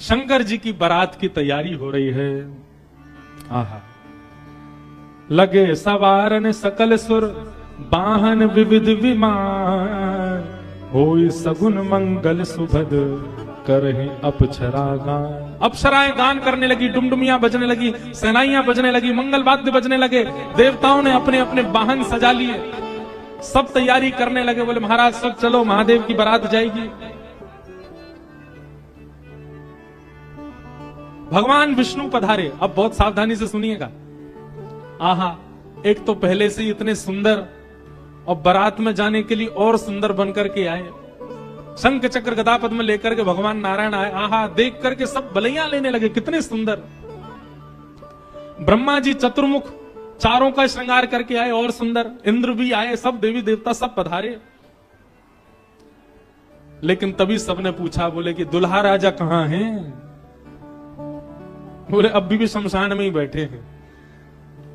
शंकर जी की बारात की तैयारी हो रही है। आहा, लगे सवारन सकल सुर, वाहन विविध विमान, होई सगुन मंगल सुभद, करहि अप्सरा गान। अप्सराएं गान करने लगी, डुमडुमियां बजने लगी, सेनाइयां बजने लगी, मंगल वाद्य बजने लगे, देवताओं ने अपने अपने वाहन सजा लिए, सब तैयारी करने लगे। बोले महाराज सब चलो, महादेव की बारात जाएगी। भगवान विष्णु पधारे। अब बहुत सावधानी से सुनिएगा। आहा, एक तो पहले से ही इतने सुंदर और बारात में जाने के लिए और सुंदर बनकर के आए। शंख चक्र गदा पद्म लेकर के भगवान नारायण आए। आहा, देख करके सब बलैया लेने लगे, कितने सुंदर। ब्रह्मा जी चतुर्मुख चारों का श्रृंगार करके आए और सुंदर। इंद्र भी आए, सब देवी देवता सब पधारे। लेकिन तभी सबने पूछा, बोले कि दुल्हा राजा कहां हैं? बोले अभी भी शमशान में ही बैठे हैं।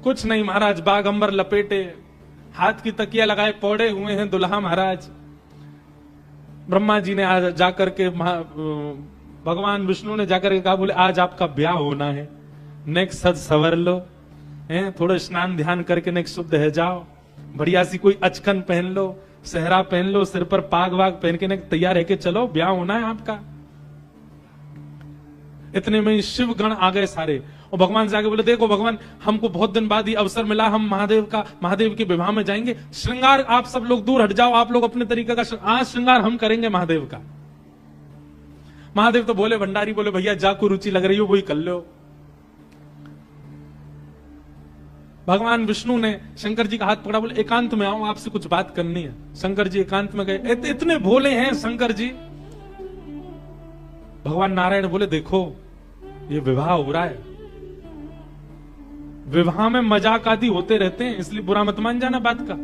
कुछ नहीं महाराज, बाग अंबर लपेटे, हाथ की तकिया लगाए पौड़े हुए हैं दुल्हा महाराज। ब्रह्मा जी ने आज जाकर के भगवान विष्णु ने जाकर के कहा, बोले आज आपका ब्याह होना है, नेक्स्ट सज सवर लो, हैं थोड़ा स्नान ध्यान करके नेक्स्ट शुद्ध है जाओ, बढ़िया सी कोई अचकन पहन लो, सेहरा पहन लो, सिर पर पाग वाग पहन के तैयार है के चलो, ब्याह होना है आपका। इतने में शिव गण आ गए सारे, और भगवान से आगे बोले, देखो भगवान हमको बहुत दिन बाद ये अवसर मिला, हम महादेव के विवाह में जाएंगे, श्रृंगार आप सब लोग दूर हट जाओ, आप लोग अपने तरीके का आज श्रृंगार हम करेंगे महादेव का। महादेव तो बोले भंडारी, बोले भैया जा को रुचि लग रही हो वही कर लो। भगवान विष्णु ने शंकर जी का हाथ पकड़ा, बोले एकांत में आओ, आपसे कुछ बात करनी है। शंकर जी एकांत में गए। इतने भोले हैं शंकर जी। भगवान नारायण बोले, देखो ये विवाह हो रहा है, विवाह में मजाक आदि होते रहते हैं, इसलिए बुरा मत मान जाना बात का।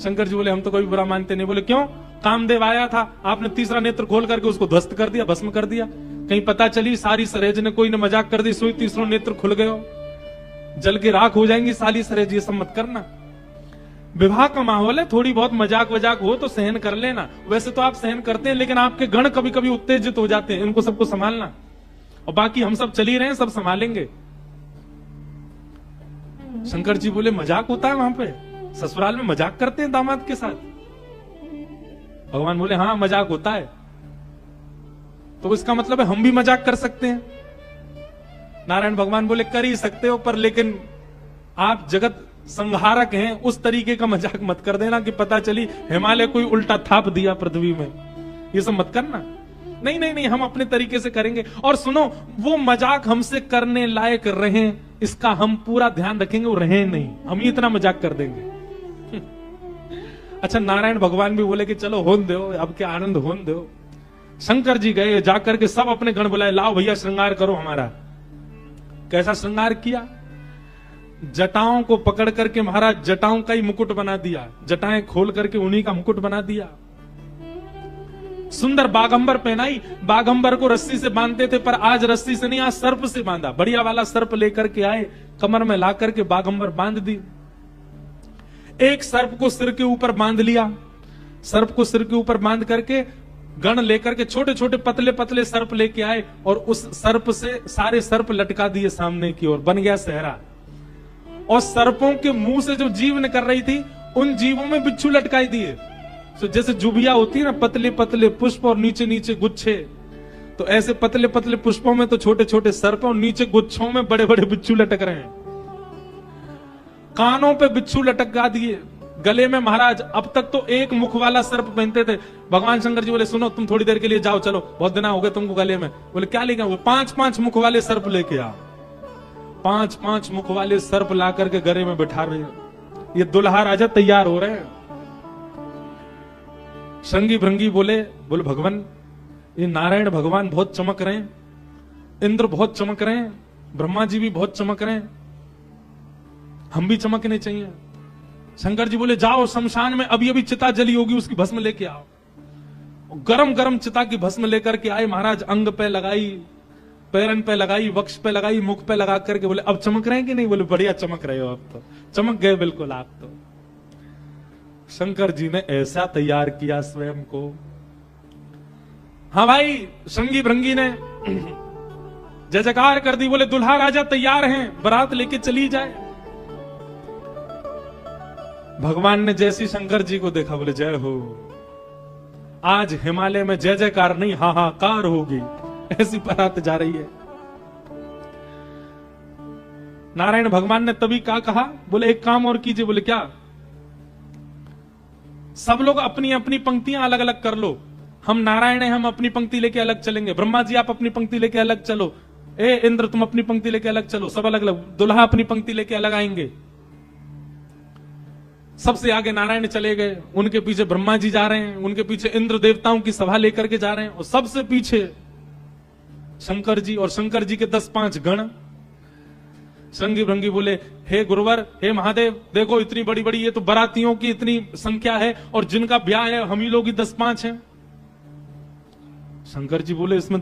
शंकर जी बोले, हम तो कोई बुरा मानते नहीं। बोले क्यों? कामदेव आया था, आपने तीसरा नेत्र खोल करके उसको ध्वस्त कर दिया, भस्म कर दिया। कहीं पता चली सारी सरेज ने कोई ने मजाक कर दी, सोई तीसरा नेत्र खुल गयो, जल के राख हो जाएंगी साली सरेज, ये सब मत करना। विवाह का माहौल है, थोड़ी बहुत मजाक वजाक हो तो सहन कर लेना। वैसे तो आप सहन करते हैं, लेकिन आपके गण कभी कभी उत्तेजित हो जाते हैं, इनको सबको संभालना। और बाकी हम सब चल ही रहे हैं, सब संभालेंगे। शंकर जी बोले, मजाक होता है वहां पे? ससुराल में मजाक करते हैं दामाद के साथ? भगवान बोले, हाँ मजाक होता है। तो इसका मतलब है हम भी मजाक कर सकते हैं? नारायण भगवान बोले, कर ही सकते हो, पर लेकिन आप जगत संहारक हैं, उस तरीके का मजाक मत कर देना कि पता चली हिमालय कोई उल्टा थाप दिया पृथ्वी में, ये सब मत करना। नहीं नहीं नहीं, हम अपने तरीके से करेंगे। और सुनो, वो मजाक हमसे करने लायक रहे, इसका हम पूरा ध्यान रखेंगे, वो रहे नहीं, हम ही इतना मजाक कर देंगे। अच्छा, नारायण भगवान भी बोले कि चलो होन दो, अब क्या आनंद होन दो। शंकर जी गए, जाकर के सब अपने गण बुलाए, लाओ भैया श्रृंगार करो हमारा। कैसा श्रृंगार किया? जटाओं को पकड़ करके महाराज जटाओं का ही मुकुट बना दिया, जटाएं खोल करके उन्हीं का मुकुट बना दिया। सुंदर बागंबर पहनाई। बागंबर को रस्सी से बांधते थे, पर आज रस्सी से नहीं, आज सर्प से बांधा। बढ़िया वाला सर्प लेकर के आए, कमर में ला करके बागंबर बांध दी। एक सर्प को सिर के ऊपर बांध लिया, सर्प को सिर के ऊपर बांध करके गण लेकर के छोटे छोटे पतले पतले सर्प लेके आए, और उस सर्प से सारे सर्प लटका दिए सामने की ओर, बन गया सेहरा। और सर्पों के मुंह से जो जीव निकल रही थी, उन जीवों में बिच्छू लटकाई दिए। तो जैसे जुबिया होती है ना, पतले पतले पुष्प और नीचे नीचे गुच्छे, तो ऐसे पतले पतले पुष्पों में तो छोटे छोटे सर्प, और नीचे गुच्छों में बड़े बड़े बिच्छू लटक रहे हैं। कानों पे बिच्छू लटका दिए, गले में महाराज अब तक तो एक मुख वाला सर्प पहनते थे। भगवान शंकर जी बोले, सुनो तुम थोड़ी देर के लिए जाओ, चलो बहुत दिन हो गए तुमको गले में। बोले क्या लेके आओ? 5-5 मुख वाले सर्प लेके आओ। 5-5 मुख वाले सर्प ला करके गले में बिठा रहे हैं। ये दुल्हा राजा तैयार हो रहे हैं। श्रृंगी भृंगी बोले भगवान, ये नारायण भगवान बहुत चमक रहे हैं, इंद्र बहुत चमक रहे हैं, ब्रह्मा जी भी बहुत चमक रहे हैं, हम भी चमकने चाहिए। शंकर जी बोले, जाओ शमशान में अभी अभी चिता जली होगी, उसकी भस्म लेके आओ। गरम गरम चिता की भस्म लेकर के आए महाराज, अंग पे लगाई, पैरन पे लगाई, वक्ष पे लगाई, मुख पे लगा करके बोले, अब चमक रहे हैं कि नहीं? बोले बढ़िया चमक रहे हो, अब तो चमक गए बिल्कुल आप तो। शंकर जी ने ऐसा तैयार किया स्वयं को, हाँ भाई, संगी भृंगी ने जय जयकार कर दी, बोले दुल्हा राजा तैयार हैं, बारात लेके चली जाए। भगवान ने जैसी शंकर जी को देखा, बोले जय हो, आज हिमालय में जय जयकार नहीं हाहाकार होगी, ऐसी बारात जा रही है। नारायण भगवान ने तभी क्या कहा, बोले एक काम और कीजिए। बोले क्या? सब लोग अपनी अपनी पंक्तियां अलग अलग कर लो, हम नारायण हैं, हम अपनी पंक्ति लेके अलग चलेंगे। ब्रह्मा जी आप अपनी पंक्ति लेके अलग चलो, ए इंद्र तुम अपनी पंक्ति लेके अलग चलो, सब अलग अलग। दुल्हा अपनी पंक्ति लेके अलग आएंगे। सबसे आगे नारायण चले गए, उनके पीछे ब्रह्मा जी जा रहे हैं, उनके पीछे इंद्र देवताओं की सभा लेकर के जा रहे हैं, और सबसे पीछे शंकर जी, और शंकर जी के 10-5 गण। संगी भृंगी बोले हे गुरुवर, हे महादेव, देखो इतनी बड़ी बड़ी ये तो बारातियों की इतनी संख्या है, और जिनका ब्याह है हम ही लोग ही 10-5 हैं। शंकर जी बोले इसमें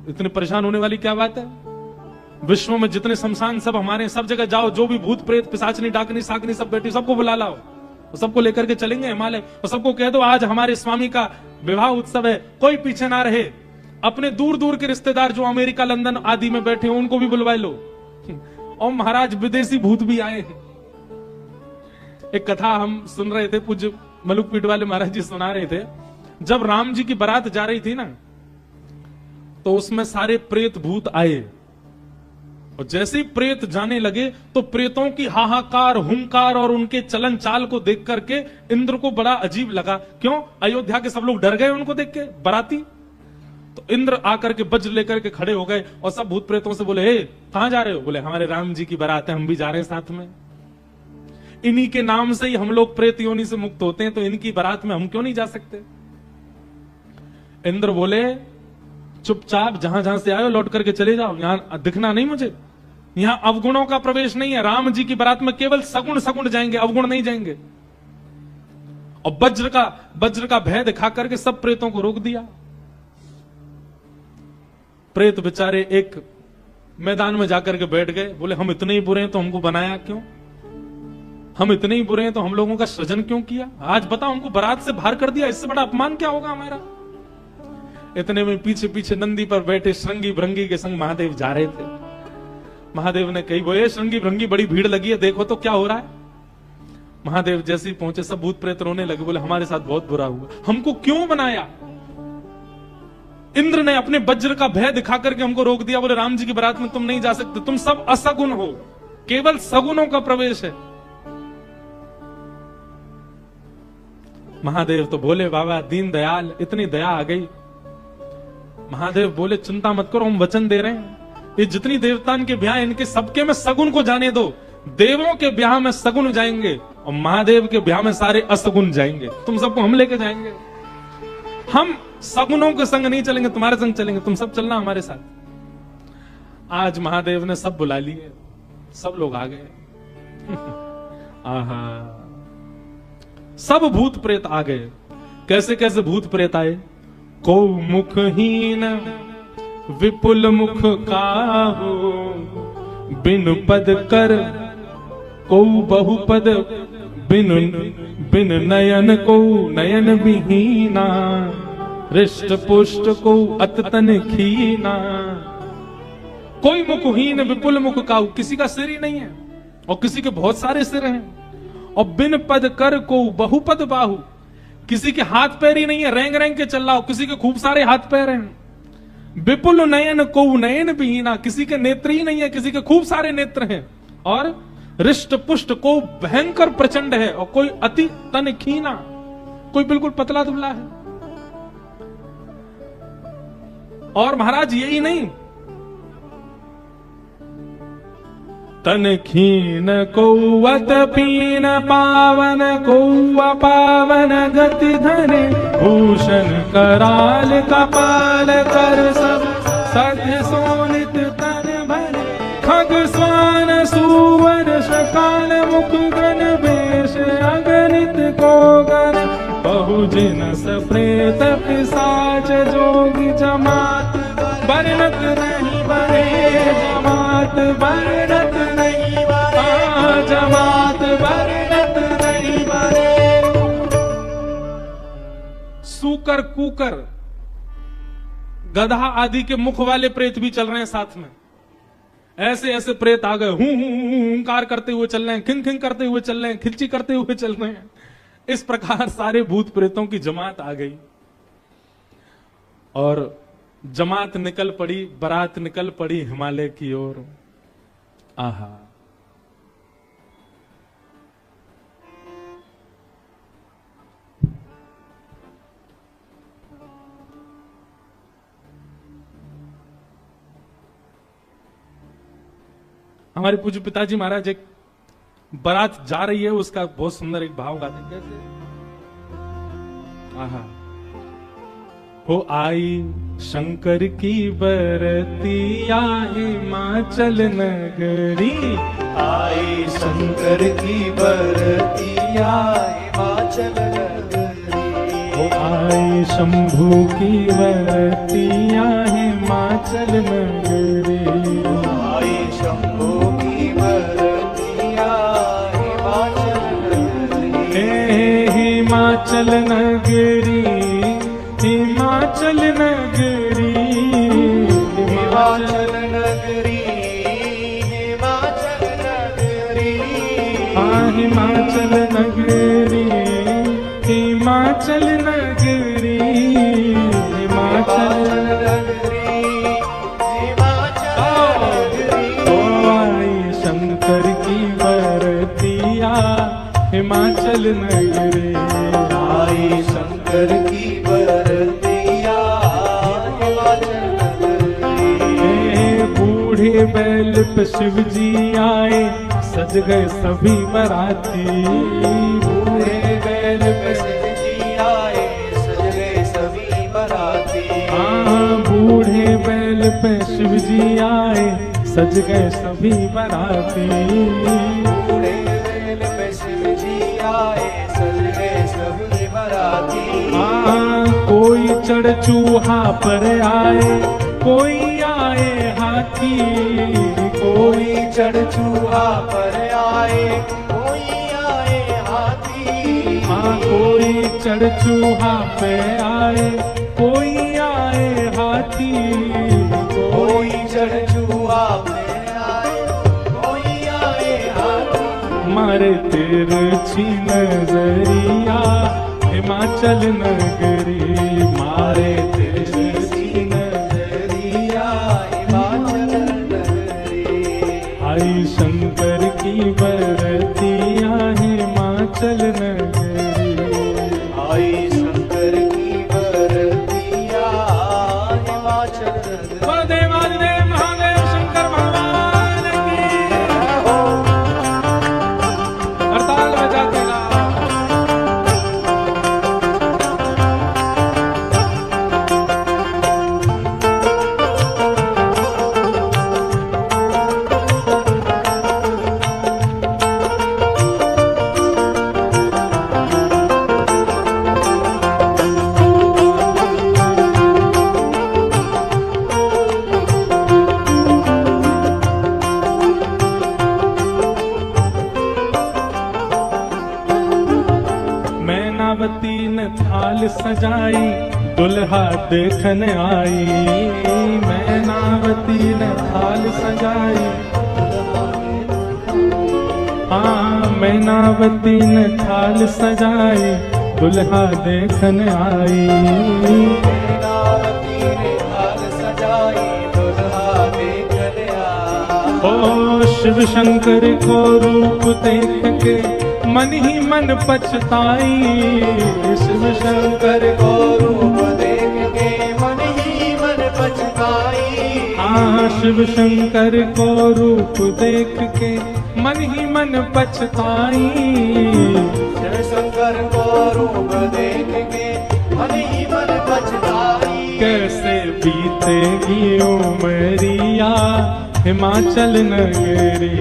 इतने परेशान होने वाली क्या बात है? विश्व में जितने शमशान सब हमारे, सब जगह जाओ, जो भी भूत प्रेत पिशाचनी डाकनी साकनी सब बैठी, सबको बुला लाओ, सबको लेकर के चलेंगे हिमालय, और सबको कह दो आज हमारे स्वामी का विवाह उत्सव है, कोई पीछे ना रहे। अपने दूर दूर के रिश्तेदार जो अमेरिका लंदन आदि में बैठे हैं उनको भी बुलवा लो। और महाराज विदेशी भूत भी आए हैं। एक कथा हम सुन रहे थे, पूज्य मलुकपीठ वाले महाराज जी सुना रहे थे, जब राम जी की बारात जा रही थी ना, तो उसमें सारे प्रेत भूत आए, और जैसे ही प्रेत जाने लगे तो प्रेतों की हाहाकार हुंकार और उनके चलन चाल को देख करके इंद्र को बड़ा अजीब लगा। क्यों? अयोध्या के सब लोग डर गए उनको देख के, बाराती। तो इंद्र आकर के वज्र लेकर के खड़े हो गए, और सब भूत प्रेतों से बोले हे कहां जा रहे हो? बोले हमारे राम जी की बारात है, हम भी जा रहे हैं साथ में। इन्हीं के नाम से ही हम लोग प्रेत योनि से मुक्त होते हैं, तो इनकी बारात में हम क्यों नहीं जा सकते? इंद्र बोले चुपचाप जहां जहां से आए लौट करके चले जाओ, यहां दिखना नहीं मुझे, यहां अवगुणों का प्रवेश नहीं है। राम जी की बारात में केवल सगुण सगुण जाएंगे, अवगुण नहीं जाएंगे। और वज्र का भय दिखा करके सब प्रेतों को रोक दिया। प्रेत बेचारे एक मैदान में जाकर के बैठ गए, बोले हम इतने ही बुरे हैं तो हमको बनाया क्यों? हम इतने ही बुरे हैं तो हम लोगों का सृजन क्यों किया? आज बताओ, हमको बारात से बाहर कर दिया, इससे बड़ा अपमान क्या होगा हमारा? इतने में पीछे पीछे नंदी पर बैठे श्रृंगी भृंगी के संग महादेव जा रहे थे। महादेव ने कही, बोले श्रृंगी भृंगी बड़ी भीड़ लगी है, देखो तो क्या हो रहा है। महादेव जैसे ही पहुंचे सब भूत प्रेत रोने लगे, बोले हमारे साथ बहुत बुरा हुआ, हमको क्यों बनाया? इंद्र ने अपने वज्र का भय दिखा करके हमको रोक दिया, बोले राम जी की बारात में तुम नहीं जा सकते, तुम सब असगुण हो, केवल सगुणों का प्रवेश है। महादेव तो बोले बाबा दीन दयाल, इतनी दया आ गई। महादेव बोले चिंता मत करो, हम वचन दे रहे हैं, ये जितनी देवतान के ब्याह इनके सबके में सगुण को जाने दो। देवों के ब्याह में सगुण जाएंगे और महादेव के ब्याह में सारे असगुण जाएंगे, तुम सबको हम लेके जाएंगे। हम सगुणों के संग नहीं चलेंगे, तुम्हारे संग चलेंगे, तुम सब चलना हमारे साथ। आज महादेव ने सब बुला लिए, सब लोग आ गए। आहा, सब भूत प्रेत आ गए। कैसे कैसे भूत प्रेत आए? को मुखहीन विपुल मुख काहू, बिन पद कर को बहुपद, बिन नयन को नयन विहीना, हृष्ट पुष्ट को अततन खीना। कोई मुखहीन विपुल मुख काहू, किसी का सिर ही नहीं है और किसी के बहुत सारे सिर हैं। और बिन पद कर को बहुपद बाहु, किसी के हाथ पैर ही नहीं है, रेंग रेंग के चल रहा हो, किसी के खूब सारे हाथ पैर हैं। विपुल नयन को नयन विहीना, किसी के नेत्र ही नहीं है, किसी के खूब सारे नेत्र हैं। और हृष्ट पुष्ट को भयंकर प्रचंड है, और कोई अति तन खीना, कोई बिल्कुल पतला दुबला है। और महाराज यही नहीं, तन खीन कौवत पीन पावन कौवा पावन गति धरे, भूषण कराल कपाल कर सब सध्य सोनित तन भरे, खग स्वान सुवर शकाल मुख गण वेश अगणित को गण, बहुजिन सप्रेत पिशाच जोगी जमात, बरनत नहीं बने जमात, बरनत नहीं बने जमात, बरनत नहीं बने। सूकर कूकर गधा आदि के मुख वाले प्रेत भी चल रहे हैं साथ में। ऐसे ऐसे प्रेत आ गए, हुंकार करते हुए चल रहे हैं, खिंग खिंग करते हुए चल रहे हैं, खिल्ची करते हुए चल रहे हैं। इस प्रकार सारे भूत प्रेतों की जमात आ गई और जमात निकल पड़ी, बारात निकल पड़ी हिमालय की ओर। आहा, हमारे पूज्य पिताजी महाराज एक बारात जा रही है, उसका बहुत सुंदर एक भाव गाते हैं। कैसे? आहा, हो आई शंकर की बरतिया हिमाचल नगरी, आई शंकर की बरतिया हिमाचल नगरी। हो आई शंभू की बरतिया हिमाचल नगरी, आई शंभू की बरतिया हिमाचल नगरी। हिमाचल नगरी, हिमाचल नगरी, हिमाचल नगरी, हिमाचल नगरी। हाँ हिमाचल नगरी, हिमाचल नगरी, हिमाचल नगरी, हिमाचल नगरी। ओ आई शंकर की बरतिया हिमाचल नगरी, आई शंकर की बरतिया हिमाचल नगरी। बूढ़े बैल पे शिव जी आए, सज गए सभी बराती। बूढ़े बैल पे शिव जी आए, सज गए सभी बराती। हाँ बूढ़े बैल पे शिव जी आए, सज गए सभी बराती। बूढ़े बैल पे शिव जी आए, सज गए सभी बराती। हाँ कोई चढ़ चूहा पर आए, कोई आए हाथी, कोई चढ़ चूहा पर आए, कोई आए हाथी। हाँ कोई चढ़ चूहा पे आए, कोई आए हाथी, कोई चढ़ चूहा पे आए, कोई आए हाथी। मारे तिरछी नजरिया हिमाचल नगरी, मारे तिरछी नगरिया हिमाचल नगरी। आई शंकर की बरतिया हिमाचल नगरी, आई शंकर की बरतिया हिमाचल नगरी। देवादिदेव महादेव शंकर भगवान की हड़ताल बजाते रहो। मैनावती ने थाल सजाई, दुल्हा देखने आई। मैनावती ने थाल सजाई, हाँ मैनावती ने थाल सजाई, दुल्हा देखने आई। मैनावती ने थाल सजाई, दुल्हा देखने आई। ओ शिव शंकर को रूप देख के मन ही मन पछताई। शिव शंकर को रूप देख के मन ही मन पछताई। हाँ शिव शंकर को रूप देख के मन ही मन पछताई। शिव शंकर को रूप देख के मन ही मन पछताई। कैसे बीतेगी उमरिया हिमाचल नगरी,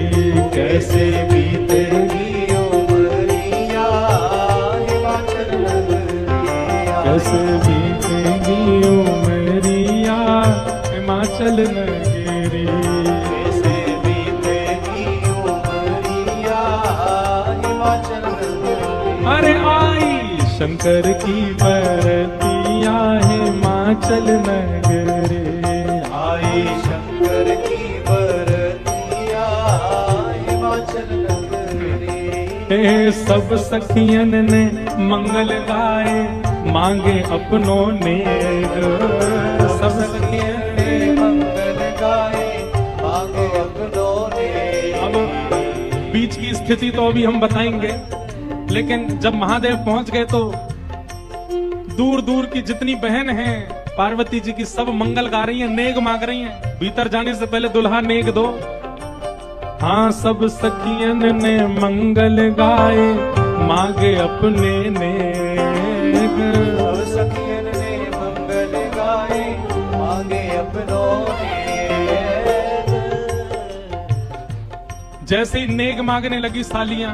कैसे बीतेगी उमरिया हिमाचल नगरी। कैसे बीतेगी उमरिया हिमाचल नगरी। कैसे बीतेगी उमरिया हिमाचल नगरी। अरे आई शंकर की बरतिया हिमाचल नगरे। आए शंकर की बरतिया हिमाचल नगरे। सब सखियन ने मंगल गाए मांगे अपनों ने। सब सखियन ने मंगल गाए मांगे अपनों ने। अब बीच की स्थिति तो अभी हम बताएंगे, लेकिन जब महादेव पहुंच गए तो दूर दूर की जितनी बहन हैं पार्वती जी की सब मंगल गा रही हैं, नेग मांग रही हैं। भीतर जाने से पहले दुल्हा नेग दो। हाँ, सब सखियन ने मंगल गाए मांगे अपने नेग। सब सखियन ने मंगल गाए मांगे अपनों ने। जैसे ही नेग मांगने लगी सालियां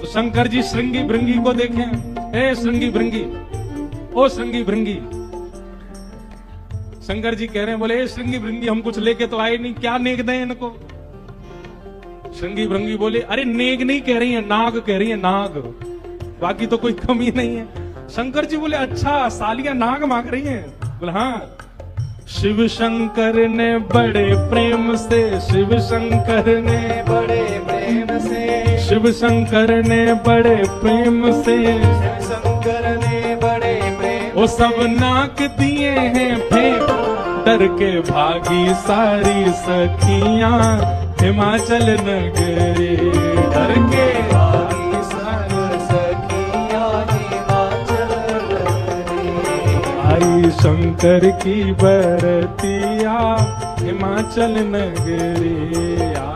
तो शंकर जी श्रृंगी भृंगी को देखें। ए श्रृंगी भृंगी, ओ श्रृंगी भृंगी। शंकर जी कह रहे हैं, बोले ए श्रृंगी भृंगी, हम कुछ लेके तो आए नहीं, क्या नेग दें इनको। श्रृंगी भृंगी बोले, अरे नेग नहीं कह रही है, नाग कह रही है, नाग, बाकी तो कोई कमी नहीं है। शंकर जी बोले, अच्छा सालियां नाग मांग रही हैं। बोले हाँ। शिव शंकर ने बड़े प्रेम से, शिव शंकर ने बड़े प्रेम से, शिव शंकर ने बड़े प्रेम से, शिव शंकर ने बड़े प्रेम वो सब नाक दिए हैं फेंक, डर के भागी सारी सखियां हिमाचल नगरे। डर के भागी सारी सखियां हिमाचल नगरे। आई शंकर की बरतिया हिमाचल नगरे।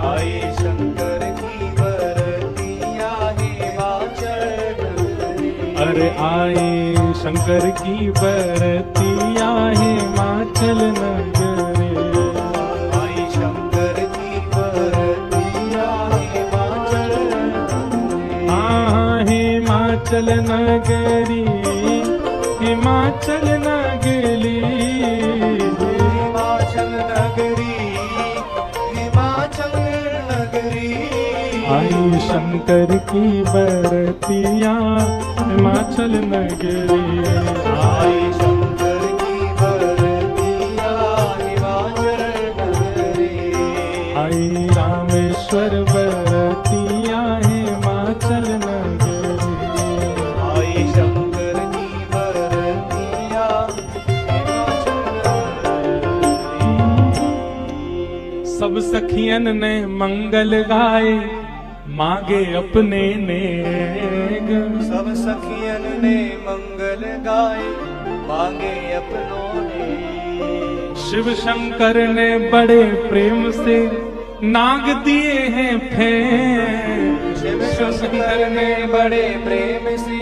आई शंकर की बरतिया हिमाचल नगरे। अरे आई शंकर की बरतिया हिमाचल नगरे। आई शंकर की बरतिया हिमाचल नगरे। हाँ, हिमाचल नगरी, हिमाचल नगरी, हिमाचल नगरी, हिमाचल नगरी। आई शंकर की बरतिया हिमाचल नगरी। आई शंकर की बरतिया हिमाचल नगरी। आई रामेश्वर बरतिया हिमाचल नगरी। आई शंकर की बरतिया हिमाचल नगरी। सब सखियन ने मंगल गाए मांगे अपने नेग। सब सखियन ने मंगल गाए मांगे अपनों ने। शिव शंकर ने बड़े प्रेम से नाग दिए हैं फेंक। शिव शंकर ने बड़े प्रेम से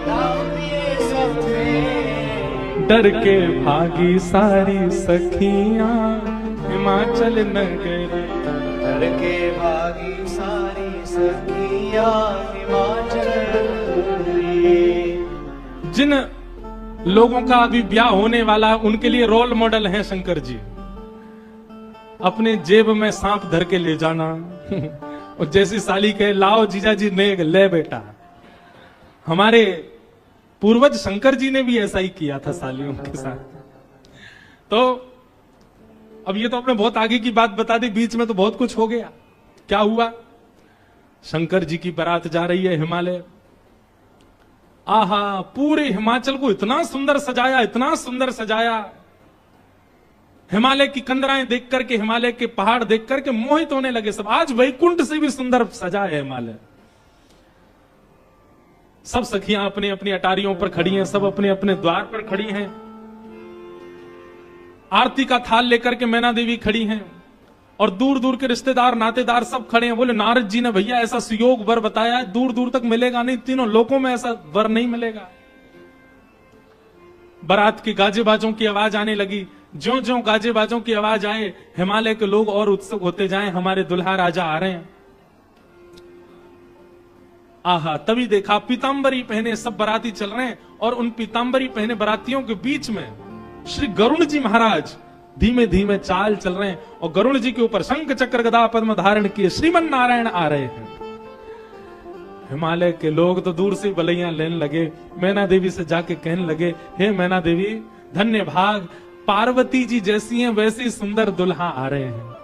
नाग दिए सब में। डर के भागी सारी सखियां हिमाचल नगरी। डर के भागी सारी सखियां हिमाचल नगरी। जिन लोगों का अभी ब्याह होने वाला उनके लिए रोल मॉडल हैं शंकर जी। अपने जेब में सांप धर के ले जाना और जैसी साली कहे लाओ जीजा जी नेग, ले बेटा। हमारे पूर्वज शंकर जी ने भी ऐसा ही किया था सालियों के साथ। तो अब ये तो आपने बहुत आगे की बात बता दी, बीच में तो बहुत कुछ हो गया। क्या हुआ? शंकर जी की बारात जा रही है हिमालय। आहा, पूरे हिमाचल को इतना सुंदर सजाया, इतना सुंदर सजाया। हिमालय की कंदराएं देख करके, हिमालय के पहाड़ देख करके मोहित होने लगे सब। आज वैकुंठ से भी सुंदर सजा है हिमालय। सब सखियां अपनी अपनी अटारियों पर खड़ी हैं, सब अपने अपने द्वार पर खड़ी हैं। आरती का थाल लेकर के मैना देवी खड़ी हैं और दूर दूर के रिश्तेदार नातेदार सब खड़े हैं। बोले नारद जी ने भैया ऐसा सुयोग वर बताया है, दूर दूर तक मिलेगा नहीं, तीनों लोकों में ऐसा वर नहीं मिलेगा। बारात की गाजे बाजों की आवाज आने लगी। ज्यों ज्यों गाजे बाजों की आवाज आए, हिमालय के लोग और उत्सुक होते जाएं, हमारे दुल्हा राजा आ रहे हैं। आहा, तभी देखा पीतांबरी पहने सब बाराती चल रहे हैं और उन पीतांबरी पहने बारातियों के बीच में श्री गरुण जी महाराज धीमे धीमे चाल चल रहे हैं और गरुण जी के ऊपर शंख चक्र गदा पद्म धारण किए श्रीमन नारायण आ रहे हैं। हिमालय के लोग तो दूर से बलैया लेने लगे, मैना देवी से जाके कहने लगे, हे मैना देवी धन्य भाग, पार्वती जी जैसी हैं वैसी सुंदर दुल्हा आ रहे हैं।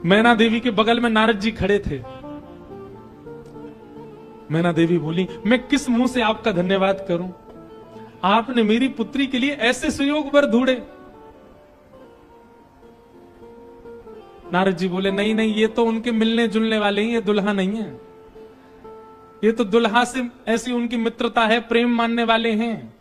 मैना देवी के बगल में नारद जी खड़े थे। मैना देवी बोली, मैं किस मुंह से आपका धन्यवाद करूं, आपने मेरी पुत्री के लिए ऐसे सुयोग वर ढूंढे। नारद जी बोले, नहीं नहीं, ये तो उनके मिलने जुलने वाले ही, ये दुल्हा नहीं है, ये तो दुल्हा से ऐसी उनकी मित्रता है, प्रेम मानने वाले हैं।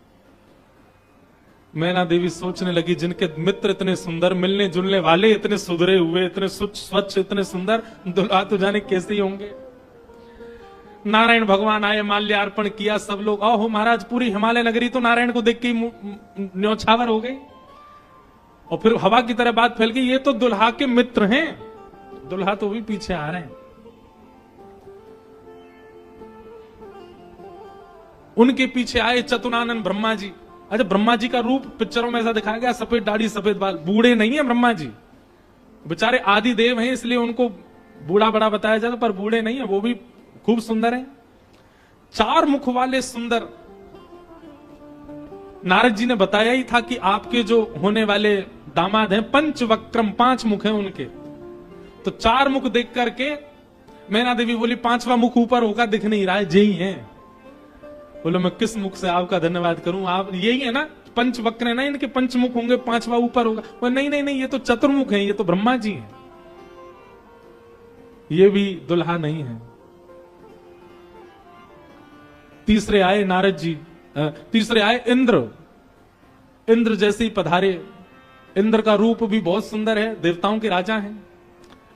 मैना देवी सोचने लगी, जिनके मित्र इतने सुंदर, मिलने जुलने वाले इतने सुधरे हुए, इतने स्वच्छ, इतने सुंदर, दुल्हा तो जाने कैसे ही होंगे। नारायण भगवान आए, माल्यार्पण किया, सब लोग, ओहो महाराज, पूरी हिमालय नगरी तो नारायण को देख के न्योछावर हो गई। और फिर हवा की तरह बात फैल गई, ये तो दुल्हा के मित्र हैं, दुल्हा तो भी पीछे आ रहे हैं। उनके पीछे आए चतुरानन ब्रह्मा जी। अच्छा, ब्रह्मा जी का रूप पिक्चरों में ऐसा दिखाया गया, सफेद दाढ़ी सफेद बाल, बूढ़े नहीं है ब्रह्मा जी, बेचारे आदि देव हैं, इसलिए उनको बूढ़ा बड़ा बताया जाता, पर बूढ़े नहीं है, वो भी खूब सुंदर हैं। 4 मुख वाले सुंदर। नारद जी ने बताया ही था कि आपके जो होने वाले दामाद हैं पंचवक्रम, 5 मुख हैं उनके। तो 4 मुख देख करके मैना देवी बोली, 5वां मुख ऊपर होगा, दिख नहीं रहा है, यही है। बोलो, मैं किस मुख से आपका धन्यवाद करूं, आप यही है ना, पंचवक्र है ना, इनके 5 मुख होंगे, 5वां ऊपर होगा। वो नहीं नहीं नहीं, ये तो चतुर्मुख है, ये तो ब्रह्मा जी हैं, ये भी दुल्हा नहीं है। तीसरे आए नारद जी, तीसरे आए इंद्र। इंद्र जैसे ही पधारे, इंद्र का रूप भी बहुत सुंदर है, देवताओं के राजा हैं।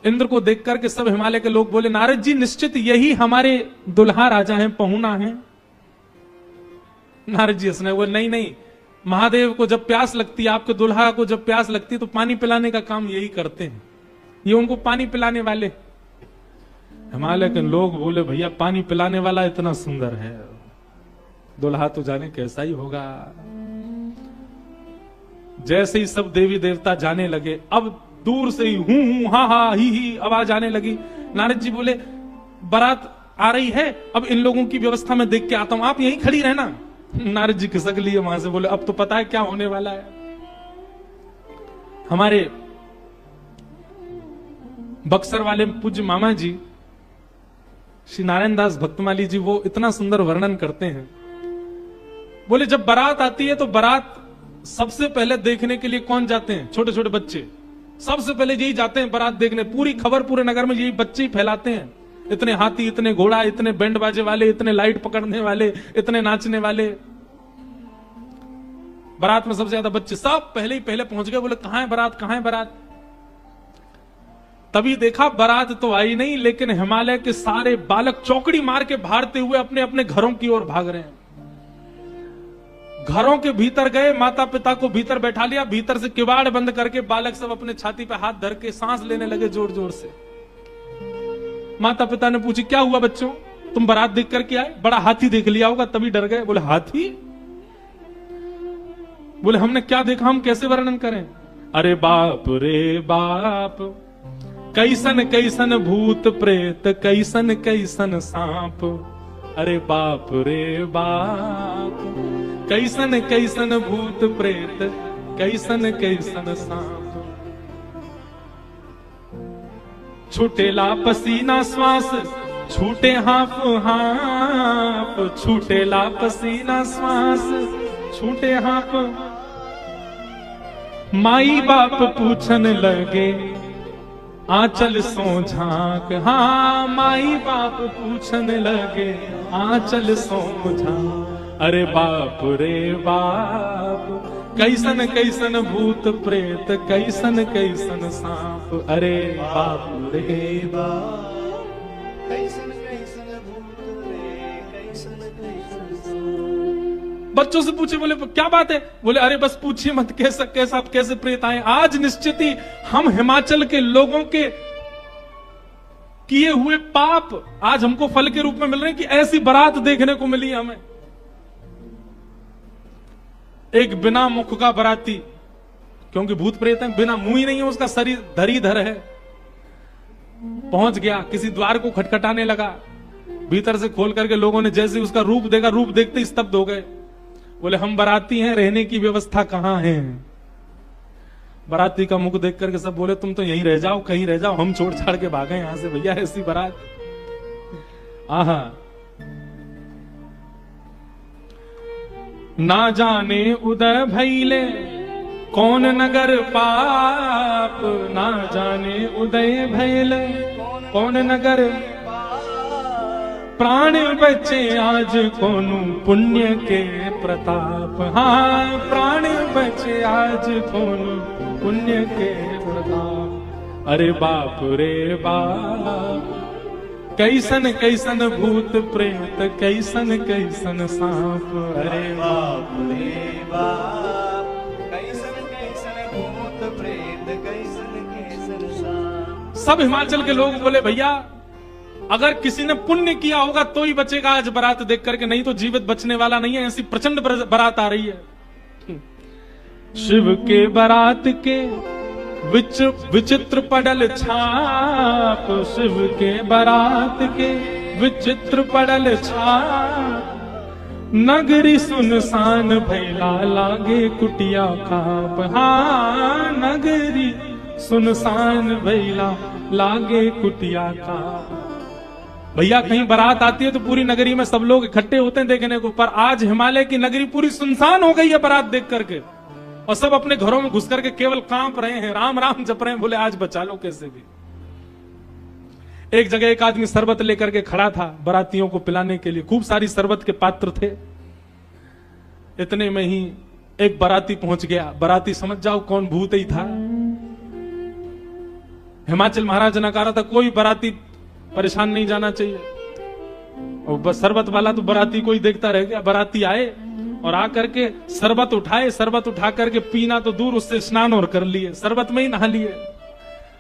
इंद्र को देख करके सब हिमालय के लोग बोले, नारद जी निश्चित यही हमारे दुल्हा राजा हैं, पहुना हैं। नारद जी हंसने बोले, नहीं नहीं, महादेव को जब प्यास लगती है, आपके दुल्हा को जब प्यास लगती है तो पानी पिलाने का काम यही करते हैं, ये उनको पानी पिलाने वाले। हिमालय के लोग बोले, भैया पानी पिलाने वाला इतना सुंदर है, दुल्हा तो जाने कैसा ही होगा। जैसे ही सब देवी देवता जाने लगे, अब दूर से ही हूं हा हा ही आवाज आने लगी। नारद जी बोले, बारात आ रही है, अब इन लोगों की व्यवस्था में देख के आता हूं, आप यहीं खड़ी रहना। नारद जी खिसक लिए वहां से, बोले, अब तो पता है क्या होने वाला है। हमारे बक्सर वाले पूज्य मामा जी श्री नारायण दास भक्तमाली जी, वो इतना सुंदर वर्णन करते हैं। बोले, जब बारात आती है तो बारात सबसे पहले देखने के लिए कौन जाते हैं? छोटे छोटे बच्चे सबसे पहले यही जाते हैं बारात देखने। पूरी खबर पूरे नगर में यही बच्चे ही फैलाते हैं, इतने हाथी, इतने घोड़ा, इतने बैंड बाजे वाले, इतने लाइट पकड़ने वाले, इतने नाचने वाले। बारात में सबसे ज्यादा बच्चे, सब पहले ही पहले पहुंच गए। बोले, कहां है बारात, कहां है बारात? तभी देखा बारात तो आई नहीं, लेकिन हिमालय के सारे बालक चौकड़ी मार के भागते हुए अपने अपने घरों की ओर भाग रहे हैं। घरों के भीतर गए, माता पिता को भीतर बैठा लिया, भीतर से किवाड़ बंद करके बालक सब अपने छाती पे हाथ धर के सांस लेने लगे जोर जोर से। माता पिता ने पूछी, क्या हुआ बच्चों, तुम बारात देख करके आए? बड़ा हाथी देख लिया होगा तभी डर गए। बोले, हाथी? बोले, हमने क्या देखा, हम कैसे वर्णन करें? अरे बाप रे बाप, कैसन कैसन भूत प्रेत, कैसन कैसन सांप। अरे बाप रे बाप, कैसन कैसन भूत प्रेत, कैसन कैसन सांप। छूटेला पसीना श्वास, छूटे हाफ हाफ, छूटेला पसीना श्वास, छूटे हाफ। माई बाप पूछन लगे, आंचल सो झांक। हाँ, माई बाप पूछन लगे, आंचल सो झांक। अरे बाप रे बाप, कैसन कैसन भूत प्रेत, कैसन कैसन सांप। अरे बाप रे बाप, कैसन कैसन भूत प्रेत, कैसन कैसन सांप। बच्चों से पूछे, बोले क्या बात है? बोले, अरे बस पूछिए मत, कैसा कैसे प्रेत आए। आज निश्चित ही हम हिमाचल के लोगों के किए हुए पाप आज हमको फल के रूप में मिल रहे हैं कि ऐसी बारात देखने को मिली हमें। एक बिना मुख का बराती, क्योंकि भूत प्रेत है, बिना मुंह ही नहीं है, उसका शरीर धरी धर है। पहुंच गया, किसी द्वार को खटखटाने लगा, भीतर से खोल करके लोगों ने जैसे उसका रूप देखा, रूप देखते ही स्तब्ध हो गए। बोले हम बाराती हैं, रहने की व्यवस्था कहां है? बाराती का मुख देख करके सब बोले तुम तो यहीं रह जाओ, कहीं रह जाओ, हम छोड़ छाड़ के भागे यहां से भैया, ऐसी बारात। आहा, ना जाने उदय भैले कौन नगर पाप, ना जाने उदय भैले कौन नगर, प्राण बचे आज कोनु पुण्य के प्रताप। हाँ, प्राण बचे आज कोनु पुण्य के प्रताप। अरे बाप रे बाप, कैसन कैसन भूत प्रेत, कैसन कैसन सांप। अरे बाप रे बाप, कैसन कैसन भूत प्रेत, कैसन कैसन सांप। सब हिमाचल के लोग बोले भैया अगर किसी ने पुण्य किया होगा तो ही बचेगा आज बारात देख करके, नहीं तो जीवित बचने वाला नहीं है। ऐसी प्रचंड बारात आ रही है। शिव के बारात के विचित्र पडल छाप, शिव के बारात के विचित्र पडल छाप। नगरी सुनसान भैला लागे कुटिया काप। हाँ, नगरी सुनसान भैला लागे कुटिया काप। भैया कहीं बारात आती है तो पूरी नगरी में सब लोग इकट्ठे होते हैं देखने को, पर आज हिमालय की नगरी पूरी सुनसान हो गई है बारात देख करके, और सब अपने घरों में घुस करके केवल कांप रहे हैं, राम राम जप रहे हैं। बोले आज बचा लो कैसे भी। एक जगह एक आदमी शरबत लेकर के खड़ा था बारातियों को पिलाने के लिए, खूब सारी शरबत के पात्र थे। इतने में ही एक बाराती पहुंच गया। बाराती समझ जाओ कौन भूत ही था। हिमाचल महाराज ने कहा था कोई बाराती परेशान नहीं जाना चाहिए, और बस शरबत वाला तो बाराती को ही देखता रह गया। बाराती आए और आकर के शरबत उठाए, शरबत उठा करके पीना तो दूर, उससे स्नान और कर लिए, शरबत में ही नहा लिए।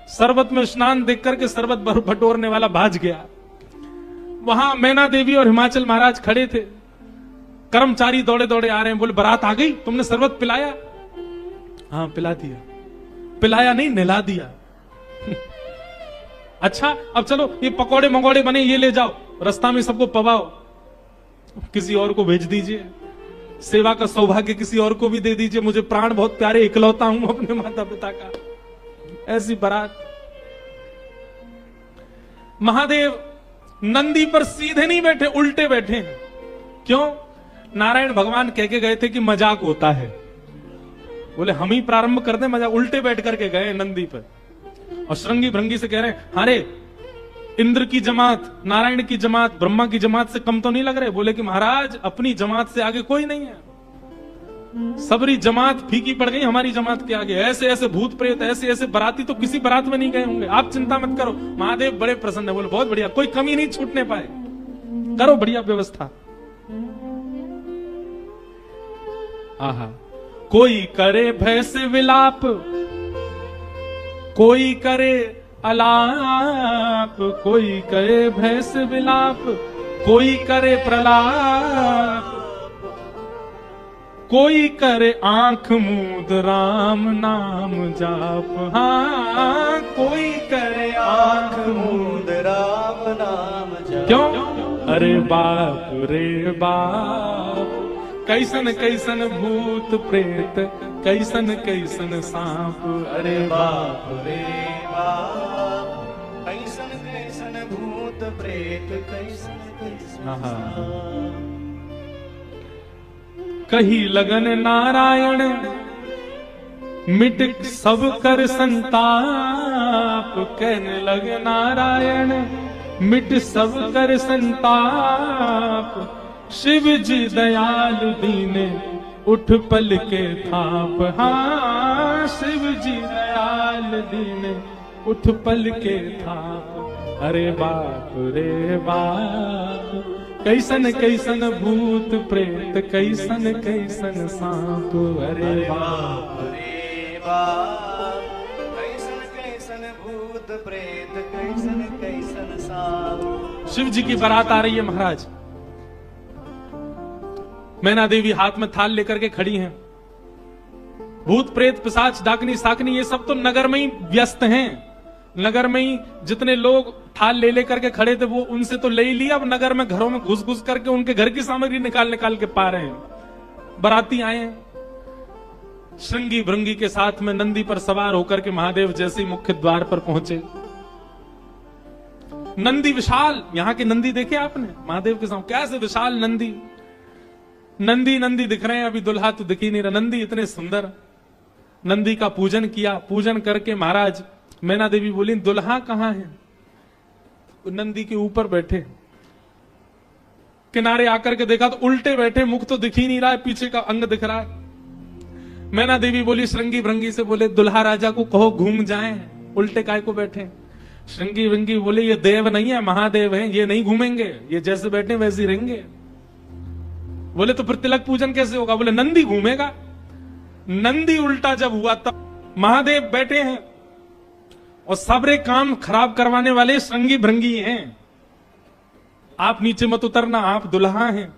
शरबत में स्नान देख करके शरबत बटोरने वाला भाज गया। वहां मैना देवी और हिमाचल महाराज खड़े थे, कर्मचारी दौड़े दौड़े आ रहे हैं। बोले बारात आ गई, तुमने शरबत पिलाया? हाँ पिला दिया। पिलाया नहीं, नहला दिया। अच्छा अब चलो ये पकोड़े मंगोड़े बने ये ले जाओ, रास्ता में सबको पवाओ, किसी और को भेज दीजिए, सेवा का सौभाग्य किसी और को भी दे दीजिए, मुझे प्राण बहुत प्यारे, इकलौता हूं अपने माता पिता का। ऐसी बारात। महादेव नंदी पर सीधे नहीं बैठे, उल्टे बैठे हैं। क्यों? नारायण भगवान कह के गए थे कि मजाक होता है। बोले हम ही प्रारंभ कर दें मजाक, उल्टे बैठ करके गए नंदी पर, और श्रृंगी भृंगी से कह रहे हैं अरे इंद्र की जमात, नारायण की जमात, ब्रह्मा की जमात से कम तो नहीं लग रहे? बोले कि महाराज अपनी जमात से आगे कोई नहीं है, सबरी जमात फीकी पड़ गई हमारी जमात के आगे। ऐसे ऐसे भूत प्रेत, ऐसे ऐसे बाराती तो किसी बारात में नहीं गए होंगे, आप चिंता मत करो। महादेव बड़े प्रसन्न है। बोले बहुत बढ़िया, कोई कमी नहीं छूटने पाए, करो बढ़िया व्यवस्था। आहा, कोई करे भय से विलाप, कोई करे अलाप, कोई करे भय से विलाप, कोई करे प्रलाप, कोई करे आंख मूंद राम नाम जाप। हाँ, कोई करे आंख मूंद राम नाम जाप। क्यों? अरे बाप रे बाप, कैसन कैसन भूत प्रेत, कैसन कैसन सांप। अरे बाप रे बाप, कैसन कैसन भूत प्रेत, कैसन कैसन सांप। कही लगन नारायण मिट सब कर संताप, कहने लगे नारायण मिट सब कर संताप। शिव जी दयाल दीने उठ पल के थाप। हाँ, शिव जी दयाल दीने उठ पल के थाप। अरे बाप रे बाप, कैसन कैसन भूत प्रेत, कैसन कैसन सांप। अरे बाप रे बाप, कैसन कैसन भूत प्रेत, कैसन कैसन सांप। शिव जी की बारात आ रही है महाराज। मैना देवी हाथ में थाल लेकर के खड़ी हैं। भूत प्रेत पिशाच डाकनी साकनी ये सब तो नगर में ही व्यस्त हैं, नगर में ही जितने लोग थाल ले लेकर के खड़े थे वो उनसे तो ले ही लिया, अब नगर में घरों में घुस घुस करके उनके घर की सामग्री निकाल निकाल के पा रहे हैं। बाराती आए हैं, श्रृंगी भृंगी के साथ में नंदी पर सवार होकर के महादेव जैसे ही मुख्य द्वार पर पहुंचे। नंदी विशाल, यहां के नंदी देखे आपने महादेव के सामने कैसे विशाल नंदी, नंदी नंदी दिख रहे हैं, अभी दुल्हा तो दिख ही नहीं रहा, नंदी इतने सुंदर। नंदी का पूजन किया, पूजन करके महाराज मैना देवी बोली दुल्हा कहां है? नंदी के ऊपर बैठे, किनारे आकर के देखा तो उल्टे बैठे, मुख तो दिख ही नहीं रहा है, पीछे का अंग दिख रहा है। मैना देवी बोली श्रृंगी भृंगी से, बोले दुल्हा राजा को कहो घूम जाएं, उल्टे काय को बैठे। श्रृंगी भृंगी बोले ये देव नहीं है महादेव है, ये नहीं घूमेंगे, ये जैसे बैठे वैसे ही रहेंगे। बोले तो फिर तिलक पूजन कैसे होगा? बोले नंदी घूमेगा। नंदी उल्टा जब हुआ तब महादेव बैठे हैं और सबरे काम खराब करवाने वाले श्रृंगी भृंगी हैं। आप नीचे मत उतरना, आप दुल्हा हैं,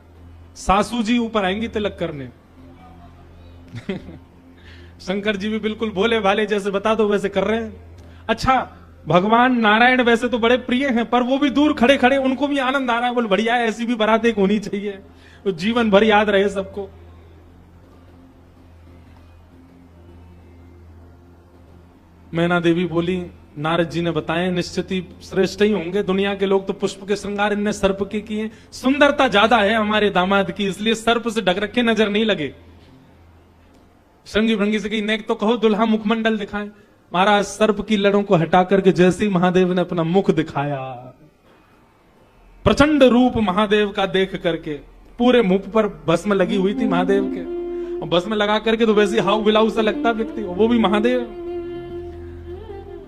सासू जी ऊपर आएंगी तिलक करने। शंकर जी भी बिल्कुल भोले भाले जैसे बता दो वैसे कर रहे हैं। अच्छा, भगवान नारायण वैसे तो बड़े प्रिय हैं, पर वो भी दूर खड़े खड़े उनको भी आनंद आ रहा है, बोले बढ़िया है, ऐसी भी बारात एक होनी चाहिए तो जीवन भर याद रहे सबको। मैना देवी बोली नारद जी ने बताया निश्चित ही श्रेष्ठ ही होंगे, दुनिया के लोग तो पुष्प के श्रृंगार इनने सर्प के किए, सुंदरता ज्यादा है हमारे दामाद की, इसलिए सर्प से ढक रखे नजर नहीं लगे। श्रृंगी भृंगी से कही नेक तो कहो दुल्हा मुखमंडल दिखाए। महाराज सर्प की लड़ों को हटा करके जैसे ही महादेव ने अपना मुख दिखाया, प्रचंड रूप महादेव का देख करके पूरे मुख पर भस्म लगी हुई थी महादेव के, और भस्म लगा करके तो वैसे हाउ बिलाऊ सा लगता व्यक्ति, वो भी महादेव।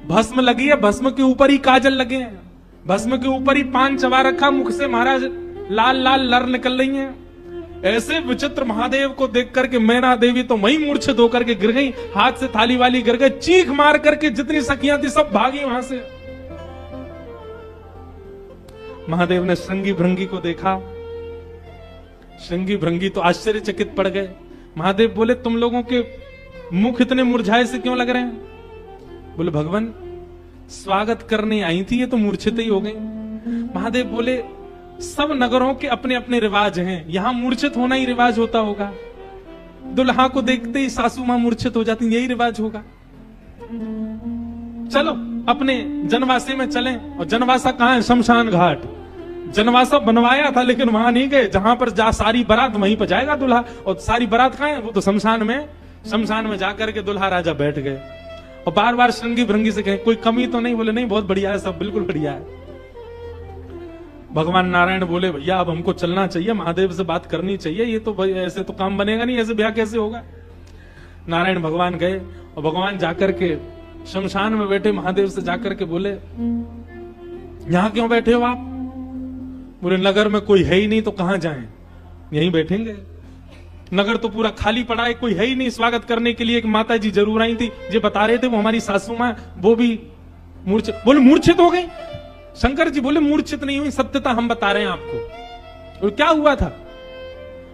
भस्म लगी है, भस्म के ऊपर ही काजल लगे हैं, भस्म के ऊपर ही पान चबा रखा, मुख से महाराज लाल लाल लर निकल रही हैं। ऐसे विचित्र महादेव को देख करके मैना देवी तो वहीं मूर्छित होकर के गिर गई, हाथ से थाली वाली गिर गई, चीख मार करके जितनी सखियां थी सब भागी वहां से। महादेव ने श्रृंगी भृंगी को देखा, श्रृंगी भृंगी तो आश्चर्यचकित पड़ गए। महादेव बोले तुम लोगों के मुख इतने मुरझाए से क्यों लग रहे हैं? बोले भगवान स्वागत करने आई थी, ये तो मूर्छित ही हो गई। महादेव बोले सब नगरों के अपने अपने रिवाज हैं, यहां मूर्छित होना ही रिवाज होता होगा, दुल्हा को देखते ही सासू मां मूर्छित हो जाती, यही रिवाज होगा। चलो अपने जनवासे में चलें। और जनवासा कहां है? शमशान घाट। जनवासा बनवाया था लेकिन वहां नहीं गए, जहां पर जा सारी बारात वहीं पर जाएगा दुल्हा, और सारी बारात कहां है? वो तो शमशान में। शमशान में जाकर के दुल्हा राजा बैठ गए और बार बार श्रृंगी भृंगी से कहे कोई कमी तो नहीं? बोले नहीं, बहुत बढ़िया है, सब बिल्कुल बढ़िया है। भगवान नारायण बोले भैया अब हमको चलना चाहिए, महादेव से बात करनी चाहिए, ये तो भाई ऐसे तो काम बनेगा नहीं, ऐसे ब्याह कैसे होगा। नारायण भगवान गए और भगवान जाकर के शमशान में बैठे महादेव से जाकर के बोले यहां क्यों बैठे हो आप? बोले नगर में कोई है ही नहीं तो कहां जाएं, यहीं बैठेंगे। नगर तो पूरा खाली पड़ा है, कोई है ही नहीं स्वागत करने के लिए। एक माता जी जरूर आई थी, जो बता रहे थे वो हमारी सासू मां, वो भी मूर्छित। बोले मूर्छित हो गई? शंकर जी बोले मूर्छित नहीं हुई, सत्यता हम बता रहे हैं आपको। और क्या हुआ था?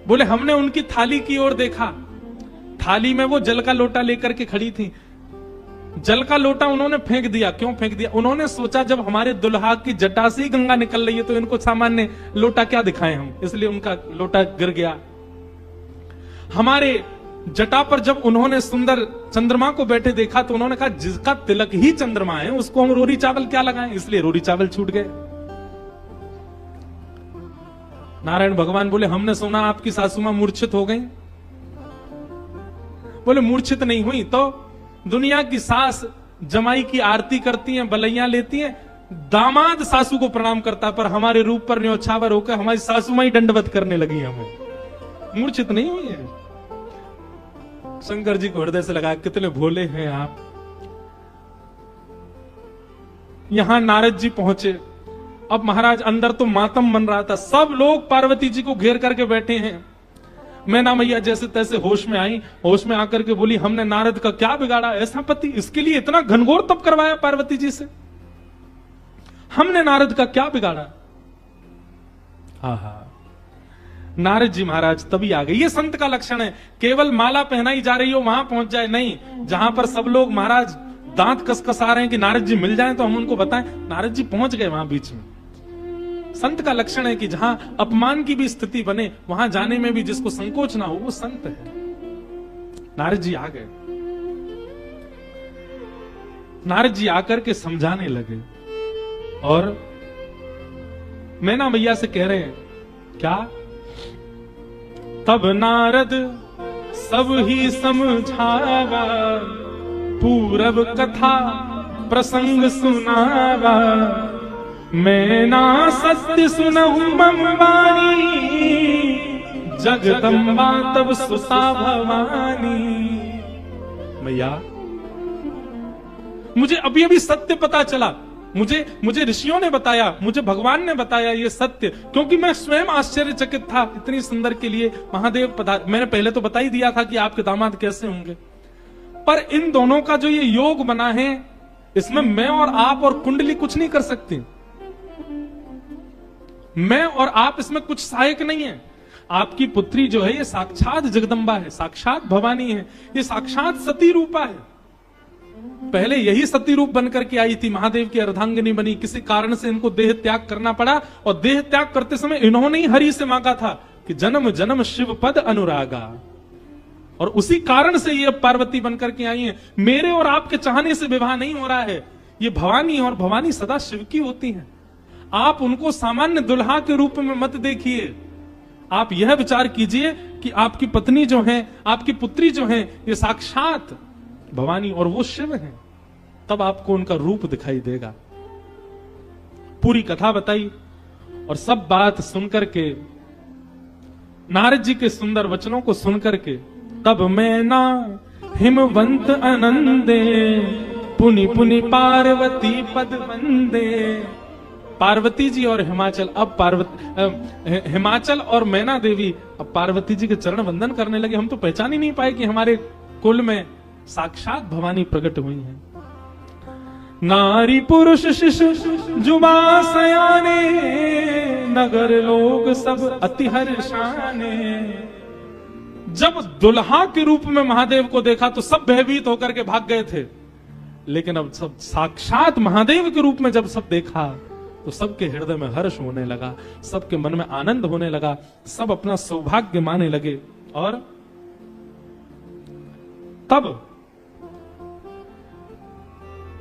बोले हमने उनकी थाली की ओर देखा, थाली में वो जल का लोटा लेकर के खड़ी थी, जल का लोटा उन्होंने फेंक दिया। क्यों फेंक दिया? उन्होंने सोचा जब हमारे दुल्हा की जटा से ही गंगा निकल रही है तो इनको सामान्य लोटा क्या दिखाएं हम, इसलिए उनका लोटा गिर गया। हमारे जटा पर जब उन्होंने सुंदर चंद्रमा को बैठे देखा तो उन्होंने कहा जिसका तिलक ही चंद्रमा है उसको हम रोरी चावल क्या लगाएं, इसलिए रोरी चावल छूट गए। नारायण भगवान बोले हमने सुना आपकी सासू मां मूर्छित हो गई। बोले मूर्छित नहीं हुई तो दुनिया की सास जमाई की आरती करती हैं, बलैया लेती हैं, दामाद सासू को प्रणाम करता, पर हमारे रूप पर न्योछावर होकर हमारी सासू मां ही दंडवत करने लगी, हमें मूर्छित नहीं हुई है। शंकर जी को हृदय से लगा कितने भोले हैं आप। यहां नारद जी पहुंचे। अब महाराज अंदर तो मातम बन रहा था, सब लोग पार्वती जी को घेर करके बैठे हैं। मैना मैया जैसे तैसे होश में आई, होश में आकर के बोली हमने नारद का क्या बिगाड़ा, ऐसा पति, इसके लिए इतना घनघोर तप करवाया पार्वती जी से, हमने नारद का क्या बिगाड़ा। आहा, नारद जी महाराज तभी आ गए। ये संत का लक्षण है, केवल माला पहनाई जा रही हो वहां पहुंच जाए नहीं, जहां पर सब लोग महाराज दांत कसकसा रहे हैं कि नारद जी मिल जाएं तो हम उनको बताएं। नारद जी पहुंच गए वहां बीच में। संत का लक्षण है कि जहां अपमान की भी स्थिति बने वहां जाने में भी जिसको संकोच ना हो वो संत है। नारद जी आ गए। नारद जी आकर के समझाने लगे और मैना मैया से कह रहे हैं क्या? तब नारद सब ही समझावा, पूरब कथा प्रसंग सुनावा, मैना सत्य सुनहु मम वाणी, जगदम्बा तब सुता भवानी। मैया मुझे अभी अभी सत्य पता चला, मुझे ऋषियों ने बताया, मुझे भगवान ने बताया ये सत्य, क्योंकि मैं स्वयं आश्चर्यचकित था। इतनी सुंदर के लिए महादेव पधार। मैंने पहले तो बता ही दिया था कि आपके दामाद कैसे होंगे, पर इन दोनों का जो ये योग बना है इसमें मैं और आप और कुंडली कुछ नहीं कर सकती। मैं और आप इसमें कुछ सहायक नहीं है। आपकी पुत्री जो है ये साक्षात जगदम्बा है, साक्षात भवानी है, ये साक्षात सती रूपा है। पहले यही सती रूप बनकर के आई थी, महादेव की अर्धांगिनी बनी। किसी कारण से इनको देह त्याग करना पड़ा और देह त्याग करते समय इन्होंने ही हरि से मांगा था कि जन्म जन्म शिव पद अनुरागा, और उसी कारण से ये पार्वती बनकर के आई हैं। मेरे और आपके चाहने से विवाह नहीं हो रहा है, ये भवानी, और भवानी सदा शिव की होती हैं। आप उनको सामान्य दुल्हा के रूप में मत देखिए। आप यह विचार कीजिए कि आपकी पत्नी जो है, आपकी पुत्री जो है, ये साक्षात भवानी और वो शिव हैं। तब आपको उनका रूप दिखाई देगा। पूरी कथा बताई और सब बात सुनकर के, नारद जी के सुंदर वचनों को सुनकर के, तब मैना हिमवंत आनंदे, पुनि पुनि पार्वती पद वंदे। पार्वती जी और हिमाचल, अब हिमाचल और मैना देवी अब पार्वती जी के चरण वंदन करने लगे। हम तो पहचान ही नहीं पाए कि हमारे कुल में साक्षात भवानी प्रकट हुई हैं। नारी पुरुष शिशु जुबा सयाने, नगर लोग सब अति हर्षाने। जब दुल्हा के रूप में महादेव को देखा तो सब भयभीत होकर के भाग गए थे, लेकिन अब सब साक्षात महादेव के रूप में जब सब देखा तो सबके हृदय में हर्ष होने लगा, सबके मन में आनंद होने लगा, सब अपना सौभाग्य माने लगे। और तब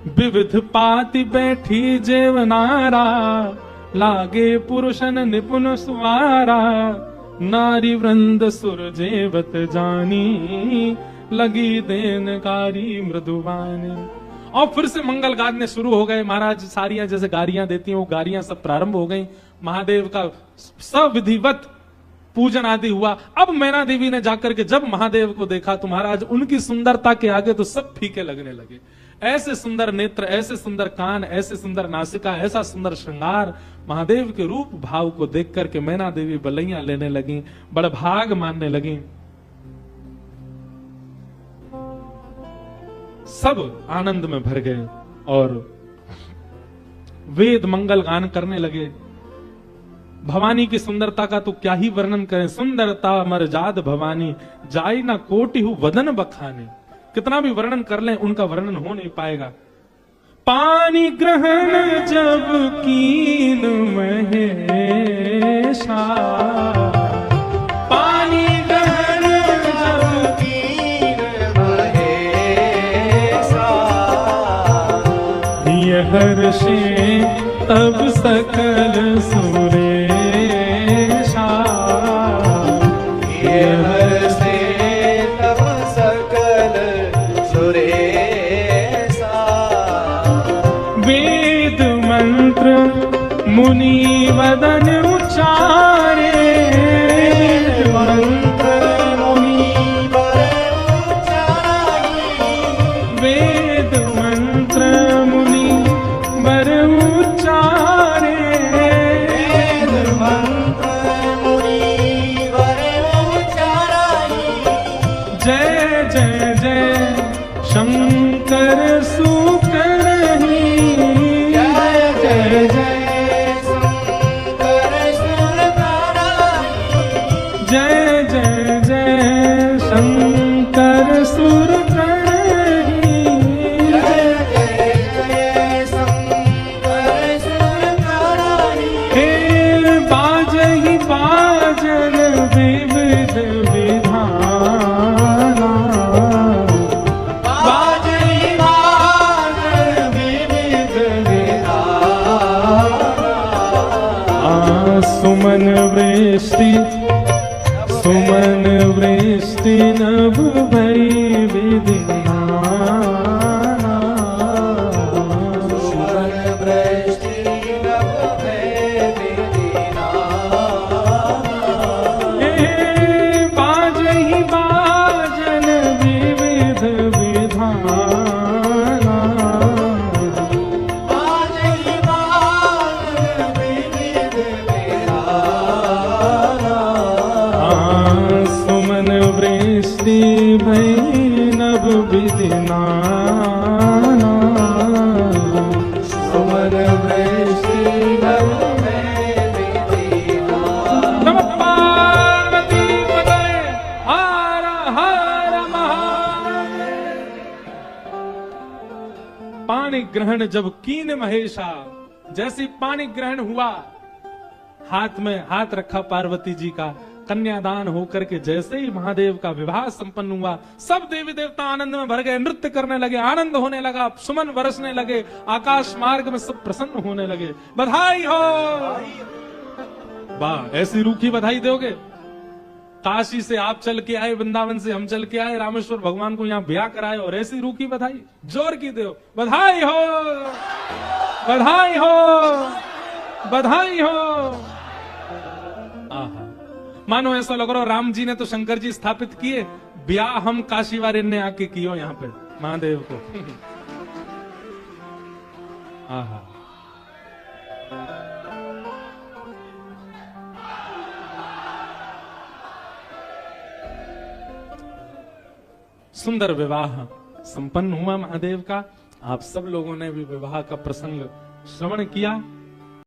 विविध पाति बैठी जेवनारा, लागे पुरुषन निपुण सुवारा, नारी वृंद सुर जेवत जानी, लगी देनकारी मृदुवानी। और फिर से मंगल गाने शुरू हो गए। महाराज सारियां जैसे गारियां देती हैं वो गारियां सब प्रारंभ हो गई। महादेव का सविधिवत पूजन आदि हुआ। अब मैना देवी ने जाकर के जब महादेव को देखा तो महाराज उनकी सुंदरता के आगे तो सब फीके लगने लगे। ऐसे सुंदर नेत्र, ऐसे सुंदर कान, ऐसे सुंदर नासिका, ऐसा सुंदर श्रृंगार, महादेव के रूप भाव को देख करके मैना देवी बलैया लेने लगी, बड़भाग मानने लगी। सब आनंद में भर गए और वेद मंगल गान करने लगे। भवानी की सुंदरता का तो क्या ही वर्णन करें। सुंदरता मरजाद भवानी, जाई ना कोटिहु वदन बखाने। कितना भी वर्णन कर लें उनका वर्णन हो नहीं पाएगा। पानी ग्रहण जब कीन महेशा, पानी ग्रहण जब कीन महेशा, यह हर्षे तब सकल सुरेशा, यह हर्षे तब सकल सुरेशा। वेद मंत्र मुनि वदन उच्चारे, मंत्र मुनि वदन उच्चारे, वेद मंत्र मुनि वर उच्चारे, वेद मंत्र मुनि वर उच्चारे। जय जय जय शंकर सुकरहि, जय जय जय शंकर सुरकरहि, जय जय जय शंकर सुरकरहि, जय वृष्टि सुमन वृष्टि नभ भई विधिना सुमन वृष्टि नभ भई विधिना बाजहि बाजन विविध विधाना बाजहि बाजन विविध विधाना सुमन वृष्टि भई नभ विधिना सुमन वृष्टि नभ भई विधिना नमः पार्वती पतये हर हर महादेव। पाणी ग्रहण जब कीन महेशा, जैसी पाणी ग्रहण हुआ, हाथ में हाथ रखा पार्वती जी का, कन्यादान होकर के जैसे ही महादेव का विवाह संपन्न हुआ, सब देवी देवता आनंद में भर गए, नृत्य करने लगे, आनंद होने लगा, सुमन बरसने लगे, आकाश मार्ग में सब प्रसन्न होने लगे। बधाई हो। वाह, ऐसी रूखी बधाई दोगे? काशी से आप चल के आए, वृंदावन से हम चल के आए, रामेश्वर भगवान को यहाँ ब्याह कराए, और ऐसी रूखी बधाई जोर की दो। बधाई हो, बधाई हो, बधाई हो। आहा, मानो ऐसा लग रहा हो राम जी ने तो शंकर जी स्थापित किए, ब्याह हम काशी वाले ने आके कियो यहाँ पे महादेव को। आहा, सुंदर विवाह संपन्न हुआ महादेव का। आप सब लोगों ने भी विवाह का प्रसंग श्रवण किया।